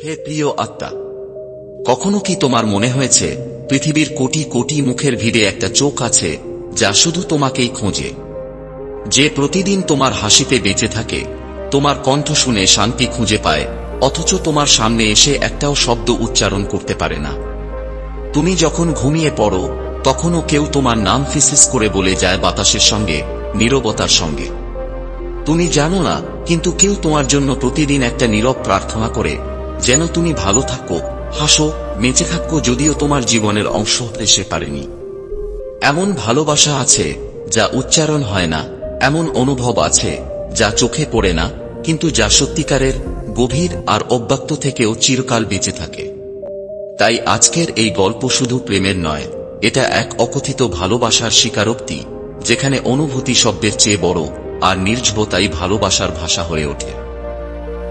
হে প্রিয় আত্মা, কখনো কি তোমার মনে হয়েছে পৃথিবীর কোটি কোটি মুখের ভিড়ে একটা চোখ আছে যা শুধু তোমাকেই খোঁজে, যে প্রতিদিন তোমার হাসিতে বেঁচে থাকে, তোমার কণ্ঠ শুনে শান্তি খুঁজে পায়, অথচ তোমার সামনে এসে একটাও শব্দ উচ্চারণ করতে পারে না? তুমি যখন ঘুমিয়ে পড়ো তখনও কেউ তোমার নাম ফিসফিস করে বলে যায় বাতাসের সঙ্গে, নীরবতার সঙ্গে। তুমি জানো না, কিন্তু কেউ তোমার জন্য প্রতিদিন একটা নীরব প্রার্থনা করে, যেন তুমি ভালো থাকো, হাসো, বেঁচে থাকো, যদিও তোমার জীবনের অংশ হতে সে পারেনি। এমন ভালোবাসা আছে যা উচ্চারণ হয় না, এমন অনুভব আছে যা চোখে পড়ে না, কিন্তু যা সত্যিকারের, গভীর আর অব্যক্ত থেকেও চিরকাল বেঁচে থাকে। তাই আজকের এই গল্প শুধু প্রেমের নয়, এটা এক অকথিত ভালোবাসার স্বীকারোক্তি, যেখানে অনুভূতি শব্দের চেয়ে বড়, আর নির্জীবতাই ভালোবাসার ভাষা হয়ে ওঠে।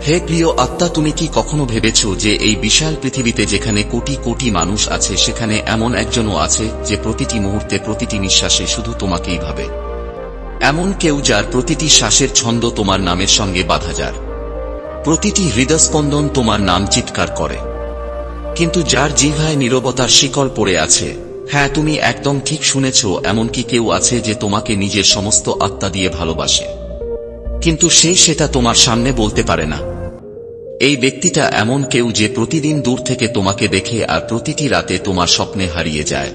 হে প্রিয় আত্মা, তুমি কি কখনো ভেবেছ যে এই বিশাল পৃথিবীতে যেখানে কোটি কোটি মানুষ আছে, সেখানে এমন একজনও আছে যে প্রতিটি মুহূর্তে, প্রতিটি নিঃশ্বাসে শুধু তোমাকেই ভাবে? এমন কেউ যার প্রতিটি শ্বাসের ছন্দ তোমার নামের সঙ্গে বাঁধা, যার প্রতিটি হৃদস্পন্দন তোমার নাম চিৎকার করে, কিন্তু যার জিহ্বায় নীরবতার শিকল পড়ে আছে। হ্যাঁ, তুমি একদম ঠিক শুনেছ, এমনকি কেউ আছে যে তোমাকে নিজের সমস্ত আত্মা দিয়ে ভালোবাসে, কিন্তু সে সেটা তোমার সামনে বলতে পারে না। এই ব্যক্তিটা এমন কেউ যে প্রতিদিন দূর থেকে তোমাকে দেখে আর প্রতিটি রাতে তোমার স্বপ্নে হারিয়ে যায়।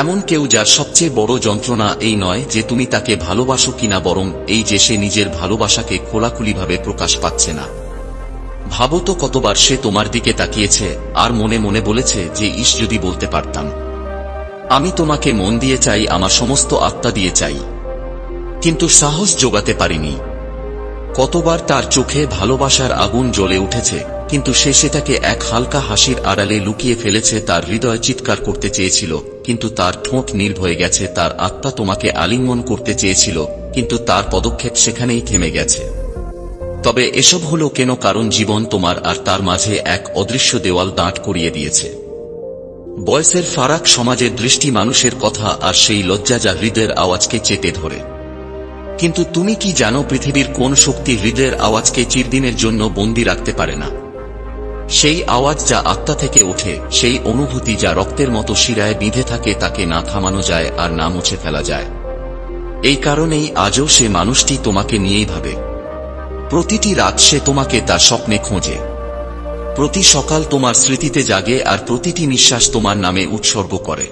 এমন কেউ যার সবচেয়ে বড় যন্ত্রণা এই নয় যে তুমি তাকে ভালোবাসো কিনা, বরং এই যে সে নিজের ভালোবাসাকে খোলাখুলিভাবে প্রকাশ পাচ্ছে না। ভাবো তো, কতবার সে তোমার দিকে তাকিয়েছে আর মনে মনে বলেছে যে ইস, যদি বলতে পারতাম, আমি তোমাকে মন দিয়ে চাই, আমার সমস্ত আত্মা দিয়ে চাই, কিন্তু সাহস জোগাতে পারিনি। কতবার তার চোখে ভালোবাসার আগুন জ্বলে উঠেছে, কিন্তু সে সেটাকে এক হালকা হাসির আড়ালে লুকিয়ে ফেলেছে। তার হৃদয় চিৎকার করতে চেয়েছিল, কিন্তু তার ঠোঁট নীল হয়ে গেছে। তার আত্মা তোমাকে আলিঙ্গন করতে চেয়েছিল, কিন্তু তার পদক্ষেপ সেখানেই থেমে গেছে। তবে এসব হলো কেন? কারণ জীবন তোমার আর তার মাঝে এক অদৃশ্য দেওয়াল দাঁড় করিয়ে দিয়েছে। বয়সের ফারাক, সমাজের দৃষ্টি, মানুষের কথা, আর সেই লজ্জা যা হৃদয়ের আওয়াজকে চেপে ধরে। কিন্তু তুমি কি জানো, পৃথিবীর কোন শক্তি হৃদয়ের আওয়াজকে চিরদিনের জন্য বন্দী রাখতে পারে না? সেই আওয়াজ যা আত্মা থেকে ওঠে, সেই অনুভূতি যা রক্তের মতো শিরায় বিঁধে থাকে, তাকে না থামানো যায় আর না মুছে ফেলা যায়। এই কারণেই আজও সে মানুষটি তোমাকে নিয়েই ভাবে। প্রতিটি রাত সে তোমাকে তার স্বপ্নে খোঁজে, প্রতি সকাল তোমার স্মৃতিতে জাগে, আর প্রতিটি নিঃশ্বাস তোমার নামে উৎসর্গ করে।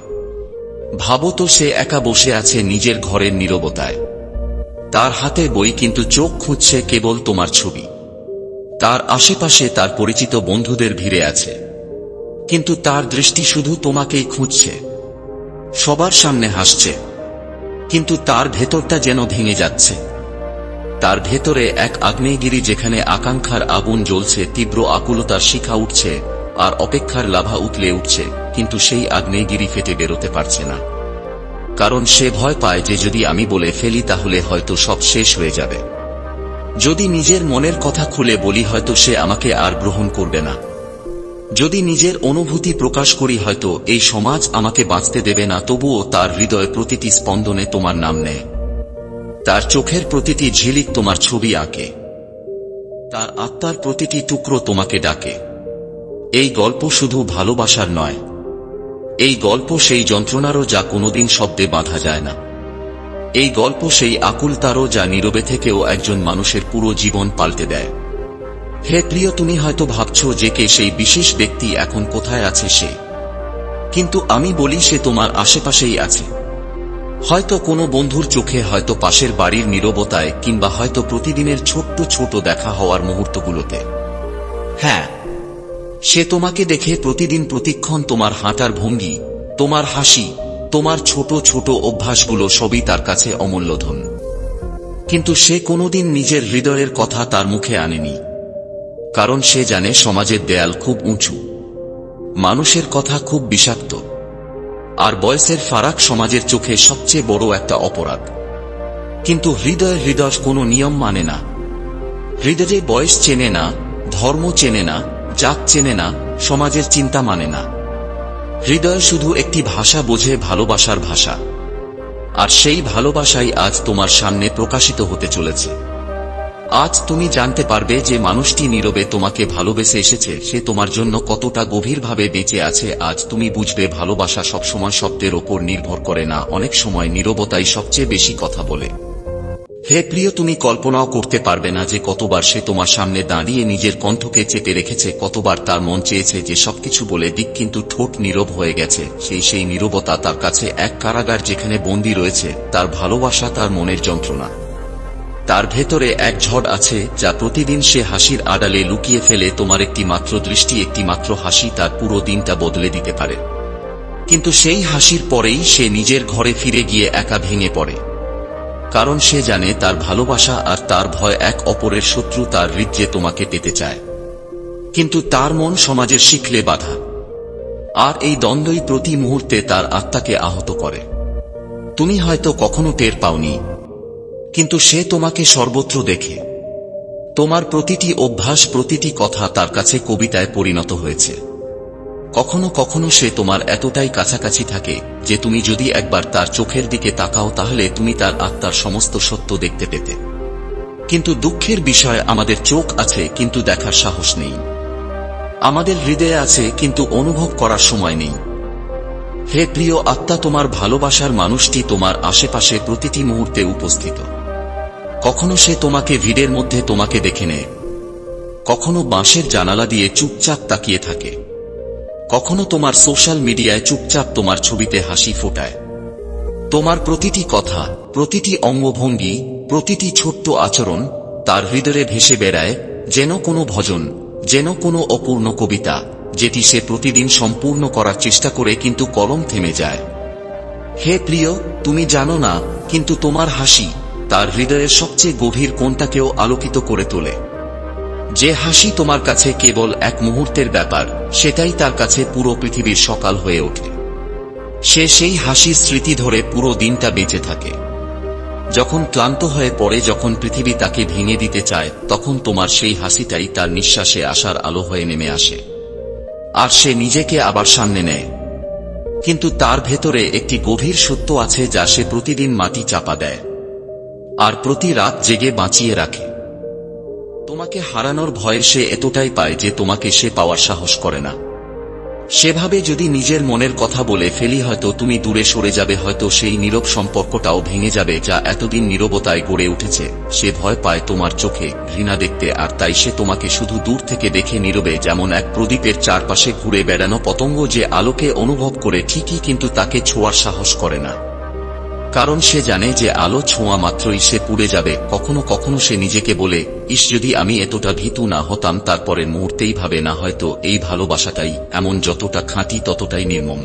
ভাবো তো, সে একা বসে আছে নিজের ঘরের নীরবতায়, তার হাতে বই, কিন্তু চোখ খুঁজছে কেবল তোমার ছবি। তার আশেপাশে তার পরিচিত বন্ধুদের ভিড়ে আছে, কিন্তু তার দৃষ্টি শুধু তোমাকেই খুঁজছে। সবার সামনে হাসছে, কিন্তু তার ভেতরটা যেন ভেঙে যাচ্ছে। তার ভেতরে এক আগ্নেয়গিরি, যেখানে আকাঙ্ক্ষার আগুন জ্বলছে, তীব্র আকুলতার শিখা উঠছে, আর অপেক্ষার লাভা উতলে উঠছে, কিন্তু সেই আগ্নেয়গিরি ফেটে বেরোতে পারছে না। কারণ সে ভয় পায় যে যদি আমি বলে ফেলি তাহলে হয়তো সব শেষ হয়ে যাবে। যদি নিজের মনের কথা খুলে বলি, হয়তো সে আমাকে আর গ্রহণ করবে না। যদি নিজের অনুভূতি প্রকাশ করি, হয়তো এই সমাজ আমাকে বাঁচতে দেবে না। তবুও তার হৃদয় প্রতিটি স্পন্দনে তোমার নাম নেয়, তার চোখের প্রতিটি ঝিলিক তোমার ছবি আঁকে, তার আত্মার প্রতিটি টুকরো তোমাকে ডাকে। এই গল্প শুধু ভালোবাসার নয়, এই গল্প সেই যন্ত্রণারও যা কোনোদিন শব্দে বাঁধা যায় না। এই গল্প সেই আকুলতারও যা নীরবে থেকেও একজন মানুষের পুরো জীবন পাল্টে দেয়। হে প্রিয়, তুমি হয়তো ভাবছ যে কে সেই বিশেষ ব্যক্তি, এখন কোথায় আছে সে? কিন্তু আমি বলি, সে তোমার আশেপাশেই আছে। হয়তো কোনো বন্ধুর চোখে, হয়তো পাশের বাড়ির নীরবতায়, কিংবা হয়তো প্রতিদিনের ছোট্ট ছোট দেখা হওয়ার মুহূর্তগুলোতে। হ্যাঁ, সে তোমাকে দেখে প্রতিদিন, প্রতিক্ষণ, তোমার হাঁটার ভঙ্গি, তোমার হাসি, তোমার ছোট ছোট অভ্যাসগুলো সবই তার কাছে অমূল্য ধন। কিন্তু সে কোনোদিন নিজের হৃদয়ের কথা তার মুখে আনেনি, কারণ সে জানে সমাজের দেয়াল খুব উঁচু, মানুষের কথা খুব বিষাক্ত, আর বয়সের ফারাক সমাজের চোখে সবচেয়ে বড় একটা অপরাধ। কিন্তু হৃদয় কোনো নিয়ম মানে না। হৃদয়ে বয়স চেনে না, ধর্ম চেনে না, জাত চেনে না, সমাজের চিন্তা মানে না। হৃদয় শুধু একটি ভাষা বোঝে, ভালোবাসার ভাষা। আর সেই ভালোবাসাই আজ তোমার সামনে প্রকাশিত হতে চলেছে। আজ তুমি জানতে পারবে যে মানুষটি নীরবে তোমাকে ভালোবেসে এসেছে, সে তোমার জন্য কতটা গভীরভাবে বেঁচে আছে। আজ তুমি বুঝবে ভালোবাসা সবসময় শব্দের ওপর নির্ভর করে না, অনেক সময় নীরবতাই সবচেয়ে বেশি কথা বলে। হে প্রিয়, তুমি কল্পনাও করতে পারবে না যে কতবার সে তোমার সামনে দাঁড়িয়ে নিজের কণ্ঠকে চেপে রেখেছে, কতবার তার মন চেয়েছে যে সবকিছু বলে দিক, কিন্তু ঠোঁট নীরব হয়ে গেছে। সেই নীরবতা তার কাছে এক কারাগার, যেখানে বন্দী রয়েছে তার ভালোবাসা, তার মনের যন্ত্রণা। তার ভেতরে এক ঝড় আছে যা প্রতিদিন সে হাসির আড়ালে লুকিয়ে ফেলে। তোমার একটি মাত্র দৃষ্টি, একটি মাত্র হাসি তার পুরো দিনটা বদলে দিতে পারে। কিন্তু সেই হাসির পরেই সে নিজের ঘরে ফিরে গিয়ে একা ভেঙে পড়ে, কারণ সে জানে তার ভালোবাসা আর তার ভয় এক অপরের শত্রু। তার হৃদয়ে তোমাকে পেতে চায়, কিন্তু তার মন সমাজের শিখলে বাধা, আর এই দ্বন্দ্বই প্রতি মুহূর্তে তার আত্মাকে আহত করে। তুমি হয়তো কখনো টের পাওনি, কিন্তু সে তোমাকে সর্বত্র দেখে। তোমার প্রতিটি অভ্যাস, প্রতিটি কথা তার কাছে কবিতায় পরিণত হয়েছে। কখনো কখনো সে তোমার এতটাই কাছাকাছি থাকে যে তুমি যদি একবার তার চোখের দিকে তাকাও তাহলে তুমি তার আত্মার সমস্ত সত্য দেখতে পেতে। কিন্তু দুঃখের বিষয়, আমাদের চোখ আছে কিন্তু দেখার সাহস নেই, আমাদের হৃদয়ে আছে কিন্তু অনুভব করার সময় নেই। হে প্রিয় আত্মা, তোমার ভালোবাসার মানুষটি তোমার আশেপাশে প্রতিটি মুহূর্তে উপস্থিত। কখনো সে তোমাকে ভিড়ের মধ্যে তোমাকে দেখে নেয়, কখনো বাঁশের জানালা দিয়ে চুপচাপ তাকিয়ে থাকে, কখনো তোমার সোশ্যাল মিডিয়ায় চুপচাপ তোমার ছবিতে হাসি ফোটায়। তোমার প্রতিটি কথা, প্রতিটি অঙ্গভঙ্গি, প্রতিটি ছোট্ট আচরণ তার হৃদয়ে ভেসে বেড়ায়, যেন কোনো ভজন, যেন কোনো অপূর্ণ কবিতা, যেটি সে প্রতিদিন সম্পূর্ণ করার চেষ্টা করে কিন্তু কলম থেমে যায়। হে প্রিয়, তুমি জানো না, কিন্তু তোমার হাসি তার হৃদয়ের সবচেয়ে গভীর কোণটাকেও আলোকিত করে তোলে। যে হাসি তোমার কাছে কেবল এক মুহূর্তের ব্যাপার, সেটাই তার কাছে পুরো পৃথিবীর সকাল হয়ে ওঠে। সে সেই হাসির স্মৃতি ধরে পুরো দিনটা বেঁচে থাকে। যখন ক্লান্ত হয়ে পড়ে, যখন পৃথিবী তাকে ভেঙে দিতে চায়, তখন তোমার সেই হাসিটাই তার নিঃশ্বাসে আসার আলো হয়ে নেমে আসে, আর সে নিজেকে আবার সামনে নেয়। কিন্তু তার ভেতরে একটি গভীর সত্য আছে যা সে প্রতিদিন মাটি চাপা দেয়, আর প্রতি রাত জেগে বাঁচিয়ে রাখে। তোমাকে হারানোর ভয়ে সে এতটাই পায় যে তোমাকে সে পাওয়ার সাহস করে না। সেভাবে যদি নিজের মনের কথা বলে ফেলি, হয়তো তুমি দূরে সরে যাবে, হয়তো সেই নীরব সম্পর্কটাও ভেঙে যাবে যা এতদিন নীরবতায় গড়ে উঠেছে। সে ভয় পায় তোমার চোখে ঘৃণা দেখতে, আর তাই সে তোমাকে শুধু দূর থেকে দেখে নীরবে, যেমন এক প্রদীপের চারপাশে ঘুরে বেড়ানো পতঙ্গ যে আলোকে অনুভব করে ঠিকই, কিন্তু তাকে ছোঁয়ার সাহস করে না, কারণ সে জানে যে আলো ছোঁয়া মাত্রই সে পুড়ে যাবে। কখনো কখনো সে নিজেকে বলে, ইস, যদি আমি এতটা ভীতু না হতাম। তারপরের মুহূর্তেই ভাবে, না, হয়তো এই ভালোবাসাটাই এমন, যতটা খাঁটি ততটাই নির্মম।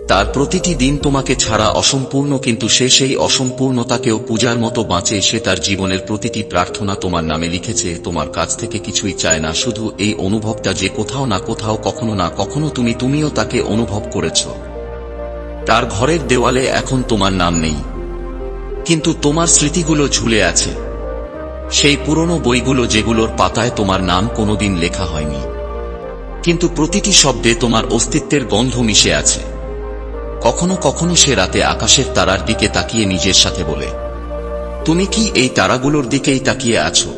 তার প্রতিটি দিন তোমাকে ছাড়া অসম্পূর্ণ, কিন্তু সে সেই অসম্পূর্ণতাকেও পূজার মতো বাঁচে। সে তার জীবনের প্রতিটি প্রার্থনা তোমার নামে লিখেছে, তোমার কাছ থেকে কিছুই চায় না, শুধু এই অনুভবটা যে কোথাও না কোথাও, কখনো না কখনো তুমিও তাকে অনুভব করেছ। তার ঘরের দেওয়ালে এখন তোমার নাম নেই, কিন্তু তোমার স্মৃতিগুলো ঝুলে আছে, সেই পুরনো বইগুলো যেগুলোর পাতায় তোমার নাম কোনোদিন লেখা হয়নি, কিন্তু প্রতিটি শব্দে তোমার অস্তিত্বের গন্ধ মিশে আছে। কখনো কখনো সে রাতে আকাশের তারার দিকে তাকিয়ে নিজের সাথে বলে, তুমি কি এই তারাগুলোর দিকেই তাকিয়ে আছো?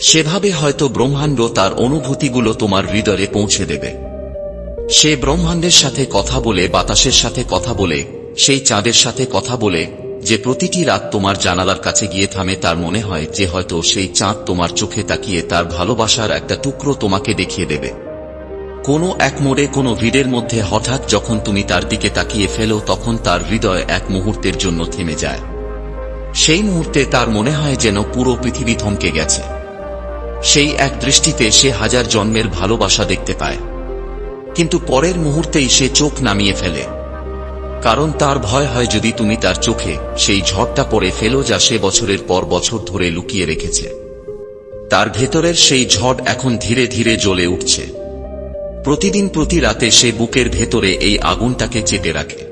সেভাবে হয়তো ব্রহ্মাণ্ড তার অনুভূতিগুলো তোমার হৃদয়ে পৌঁছে দেবে। সে ব্রহ্মাণ্ডের সাথে কথা বলে, বাতাসের সাথে কথা বলে, সেই চাঁদের সাথে কথা বলে, যে প্রতিটি রাত তোমার জানালার কাছে গিয়ে থামে। তার মনে হয় যে হয়তো সেই চাঁদ তোমার চোখে তাকিয়ে তার ভালোবাসার একটা টুকরো তোমাকে দেখিয়ে দেবে। কোনো এক মোড়ে, কোনো ভিড়ের মধ্যে হঠাৎ যখন তুমি তার দিকে তাকিয়ে ফেলো, তখন তার হৃদয় এক মুহূর্তের জন্য থেমে যায়। সেই মুহূর্তে তার মনে হয় যেন পুরো পৃথিবী থমকে গেছে। সেই এক দৃষ্টিতে সে হাজার জন্মের ভালোবাসা দেখতে পায়, কিন্তু পরের মুহূর্তেই সে চোখ নামিয়ে ফেলে, কারণ তার ভয় হয় যদি তুমি তার চোখে সেই ঝড়টা পড়ে ফেলো যা সে বছরের পর বছর ধরে লুকিয়ে রেখেছে। তার ভেতরের সেই ঝড় এখন ধীরে ধীরে জ্বলে উঠছে। প্রতিদিন প্রতি রাতে সে বুকের ভেতরে এই আগুনটাকে চেপে রাখে,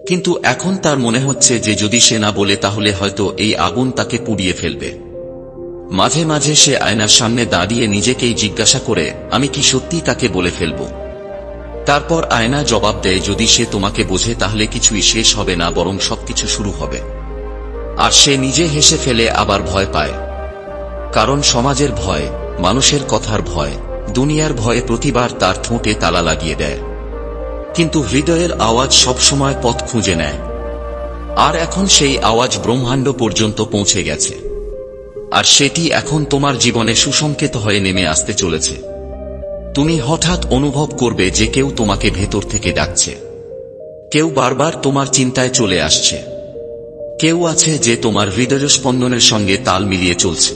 কিন্তু এখন তার মনে হচ্ছে যে যদি সে না বলে তাহলে হয়তো এই আগুন তাকে পুড়িয়ে ফেলবে। মাঝে মাঝে সে আয়নার সামনে দাঁড়িয়ে নিজেকেই জিজ্ঞাসা করে, আমি কি সত্যি তাকে বলে ফেলব? তারপর আয়না জবাব দেয়, যদি সে তোমাকে বোঝে তাহলে কিছুই শেষ হবে না, বরং সবকিছু শুরু হবে। আর সে নিজে হেসে ফেলে, আবার ভয় পায়, কারণ সমাজের ভয়, মানুষের কথার ভয়, দুনিয়ার ভয়ে প্রতিবার তার ঠোঁটে তালা লাগিয়ে দেয়। কিন্তু হৃদয়ের আওয়াজ সবসময় পথ খুঁজে নেয়। আর এখন সেই আওয়াজ ব্রহ্মাণ্ড পর্যন্ত পৌঁছে গেছে। আর সেটি এখন তোমার জীবনে সুসংকেত হয়ে নেমে আসতে চলেছে। তুমি হঠাৎ অনুভব করবে যে কেউ তোমাকে ভেতর থেকে ডাকছে। কেউ বারবার তোমার চিন্তায় চলে আসছে। কেউ আছে যে তোমার হৃদয়স্পন্দনের সঙ্গে তাল মিলিয়ে চলছে।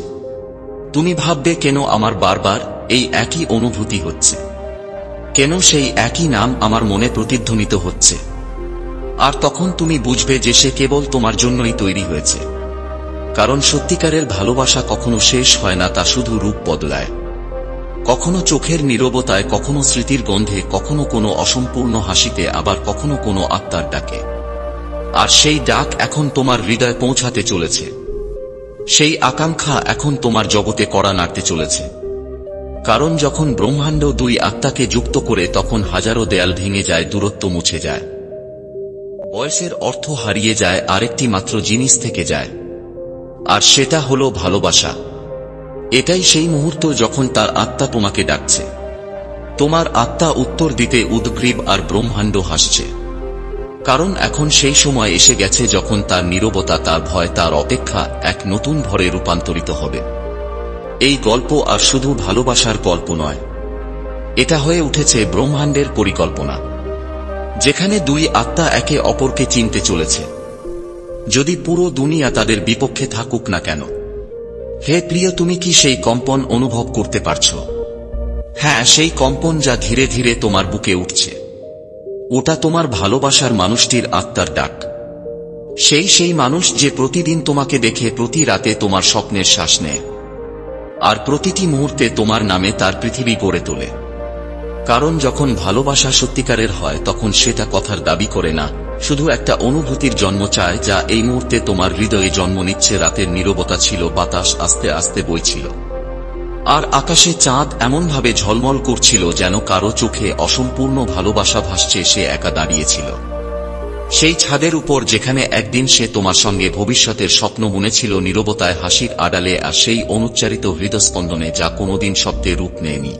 তুমি ভাববে, কেন আমার বারবার এই একই অনুভূতি হচ্ছে? কেন সেই একই নাম আমার মনে প্রতিধ্বনিত হচ্ছে? আর তখন তুমি বুঝবে যে সে কেবল তোমার জন্যই তৈরি হয়েছে। কারণ সত্যিকারের ভালোবাসা কখনো শেষ হয় না, তা শুধু রূপ বদলায়। কখনো চোখের নীরবতায়, কখনো স্মৃতির গন্ধে, কখনো কোনো অসম্পূর্ণ হাসিতে, আবার কখনো কোনো আত্মার ডাকে। আর সেই ডাক এখন তোমার হৃদয়ে পৌঁছাতে চলেছে। সেই আকাঙ্ক্ষা এখন তোমার জগতে কড়া নাড়তে চলেছে। কারণ যখন ব্রহ্মাণ্ড দুই আত্মাকে যুক্ত করে, তখন হাজারো দেয়াল ভেঙে যায়, দূরত্ব মুছে যায়, বয়সের অর্থ হারিয়ে যায়, আরেকটি মাত্র জিনিস থেকে যায়। আর সেটা হলো ভালোবাসা। এটাই সেই মুহূর্ত যখন তার আত্মা তোমাকে ডাকছে। তোমার আত্মা উত্তর দিতে উদ্গ্রীব, আর ব্রহ্মাণ্ড হাসছে। কারণ এখন সেই সময় এসে গেছে যখন তার নীরবতা, তার ভয়, তার অপেক্ষা এক নতুন ভরে রূপান্তরিত হবে। এই গল্প আর শুধু ভালোবাসার গল্প নয়, এটা হয়ে উঠেছে ব্রহ্মাণ্ডের পরিকল্পনা, যেখানে দুই আত্মা একে অপরকে চিনতে চলেছে, যদি পুরো দুনিয়া তাদের বিপক্ষে থাকুক না কেন। হে প্রিয়, তুমি কি সেই কম্পন অনুভব করতে পারছো? হ্যাঁ, সেই কম্পন যা ধীরে ধীরে তোমার বুকে উঠছে, ওটা তোমার ভালোবাসার মানুষটির আত্মার ডাক। সেই মানুষ যে প্রতিদিন তোমাকে দেখে, প্রতি রাতে তোমার স্বপ্নের শ্বাস নেয়, আর প্রতিটি মুহূর্তে তোমার নামে তার পৃথিবী গড়ে তোলে। কারণ যখন ভালোবাসা সত্যিকারের হয়, তখন সেটা কথার দাবি করে না, শুধু একটা অনুভূতির জন্ম চায়, যা এই মুহূর্তে তোমার হৃদয়ে জন্ম নিচ্ছে। রাতের নীরবতা ছিল, বাতাস আস্তে আস্তে বইছিল, আর আকাশে চাঁদ এমনভাবে ঝলমল করছিল যেন কারো চোখে অসম্পূর্ণ ভালোবাসা ভাসছে। সে একা দাঁড়িয়েছিল সেই ছাদের উপর, যেখানে একদিন সে তোমার সঙ্গে ভবিষ্যতের স্বপ্ন বুনেছিল, নীরবতায়, হাসির আড়ালে, আর সেই অনুচ্চারিত হৃদস্পন্দনে যা কোনোদিন শব্দে রূপ নেয়নি।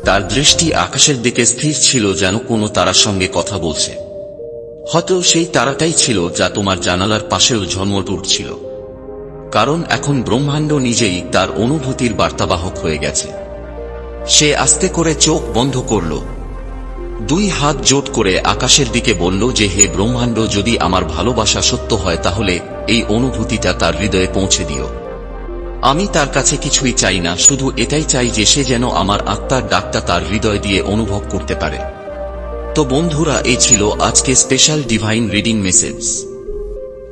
তার দৃষ্টি আকাশের দিকে স্থির ছিল, যেন কোনো তারার সঙ্গে কথা বলছে। হয়তো সেই তারাটাই ছিল যা তোমার জানালার পাশেও ঝলমল উঠছিল। কারণ এখন ব্রহ্মাণ্ড নিজেই তার অনুভূতির বার্তাবাহক হয়ে গেছে। সে আস্তে করে চোখ বন্ধ করল, দুই হাত জোট করে আকাশের দিকে বলল যে, হে ব্রহ্মাণ্ড, যদি আমার ভালোবাসা সত্য হয়, তাহলে এই অনুভূতিটা তার হৃদয়ে পৌঁছে দিও। আমি তার কাছে কিছুই চাই না, শুধু এটাই চাই যে সে যেন আমার আত্মার ডাকটা তার হৃদয় দিয়ে অনুভব করতে পারে। তো বন্ধুরা, এই ছিল আজকে স্পেশাল ডিভাইন রিডিং মেসেজ।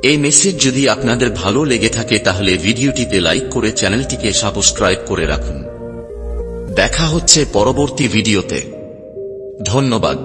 এই মেসেজ যদি আপনাদের ভালো লেগে থাকে, তাহলে ভিডিওটিতে লাইক করে চ্যানেলটিকে সাবস্ক্রাইব করে রাখুন। দেখা হচ্ছে পরবর্তী ভিডিওতে। ধন্যবাদ।